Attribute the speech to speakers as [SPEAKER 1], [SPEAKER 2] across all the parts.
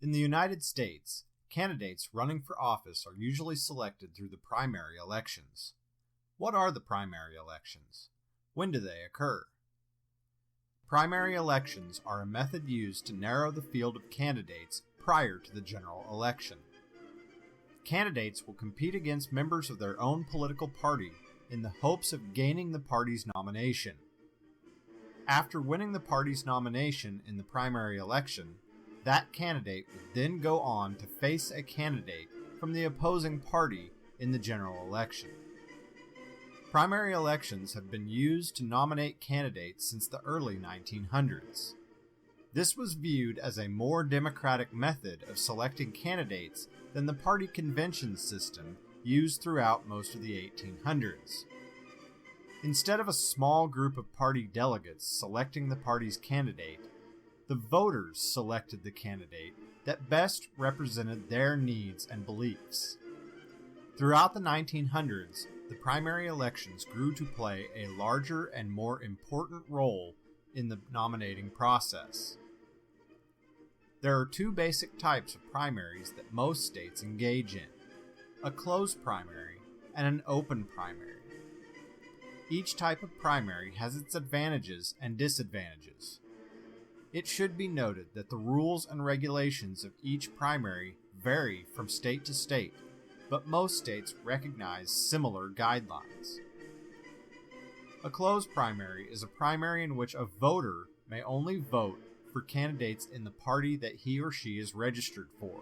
[SPEAKER 1] In the United States, candidates running for office are usually selected through the primary elections. What are the primary elections? When do they occur? Primary elections are a method used to narrow the field of candidates prior to the general election. Candidates will compete against members of their own political party in the hopes of gaining the party's nomination. After winning the party's nomination in the primary election, that candidate would then go on to face a candidate from the opposing party in the general election. Primary elections have been used to nominate candidates since the early 1900s. This was viewed as a more democratic method of selecting candidates than the party convention system used throughout most of the 1800s. Instead of a small group of party delegates selecting the party's candidate, the voters selected the candidate that best represented their needs and beliefs. Throughout the 1900s, the primary elections grew to play a larger and more important role in the nominating process. There are two basic types of primaries that most states engage in: a closed primary and an open primary. Each type of primary has its advantages and disadvantages. It should be noted that the rules and regulations of each primary vary from state to state, but most states recognize similar guidelines. A closed primary is a primary in which a voter may only vote for candidates in the party that he or she is registered for.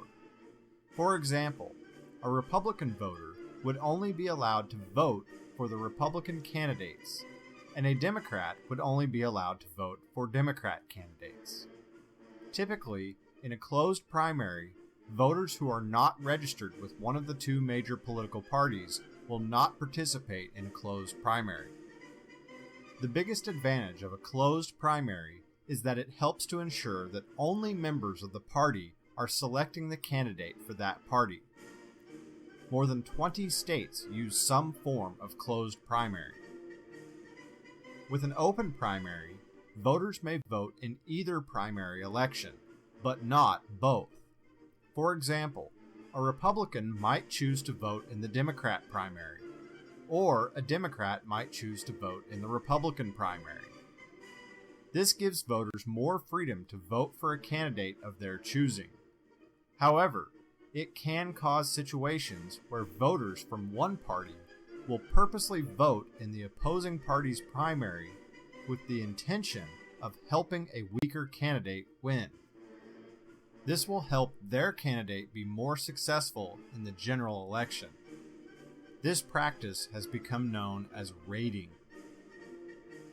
[SPEAKER 1] For example, a Republican voter would only be allowed to vote for the Republican candidates, and a Democrat would only be allowed to vote for Democrat candidates. Typically, in a closed primary, voters who are not registered with one of the two major political parties will not participate in a closed primary. The biggest advantage of a closed primary is that it helps to ensure that only members of the party are selecting the candidate for that party. More than 20 states use some form of closed primary. With an open primary, voters may vote in either primary election, but not both. For example, a Republican might choose to vote in the Democrat primary, or a Democrat might choose to vote in the Republican primary. This gives voters more freedom to vote for a candidate of their choosing. However, it can cause situations where voters from one party will purposely vote in the opposing party's primary with the intention of helping a weaker candidate win. This will help their candidate be more successful in the general election. This practice has become known as raiding.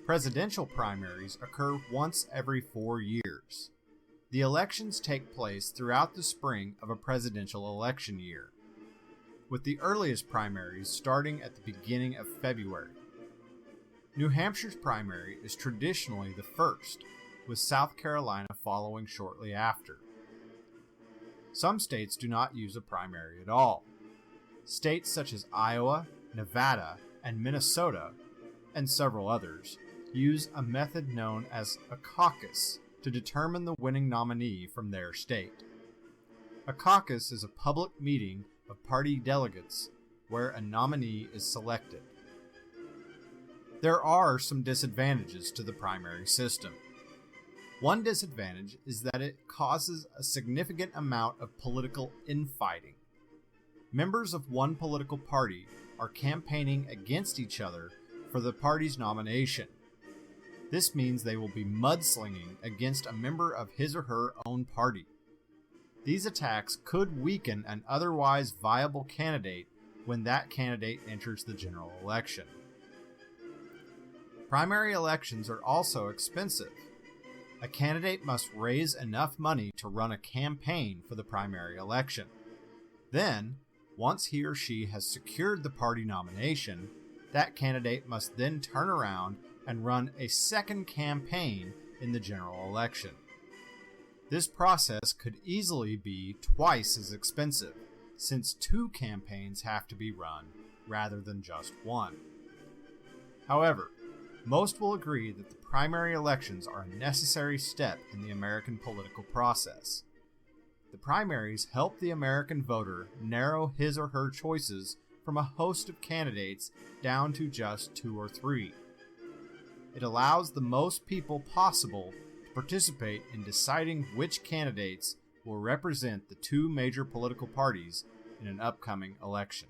[SPEAKER 1] Presidential primaries occur once every 4 years. The elections take place throughout the spring of a presidential election year, with the earliest primaries starting at the beginning of February. New Hampshire's primary is traditionally the first, with South Carolina following shortly after. Some states do not use a primary at all. States such as Iowa, Nevada, and Minnesota, and several others, use a method known as a caucus to determine the winning nominee from their state. A caucus is a public meeting of party delegates where a nominee is selected. There are some disadvantages to the primary system. One disadvantage is that it causes a significant amount of political infighting. Members of one political party are campaigning against each other for the party's nomination. This means they will be mudslinging against a member of his or her own party. These attacks could weaken an otherwise viable candidate when that candidate enters the general election. Primary elections are also expensive. A candidate must raise enough money to run a campaign for the primary election. Then, once he or she has secured the party nomination, that candidate must then turn around and run a second campaign in the general election. This process could easily be twice as expensive, since 2 campaigns have to be run rather than just one. However, most will agree that the primary elections are a necessary step in the American political process. The primaries help the American voter narrow his or her choices from a host of candidates down to just 2 or 3. It allows the most people possible to participate in deciding which candidates will represent the 2 major political parties in an upcoming election.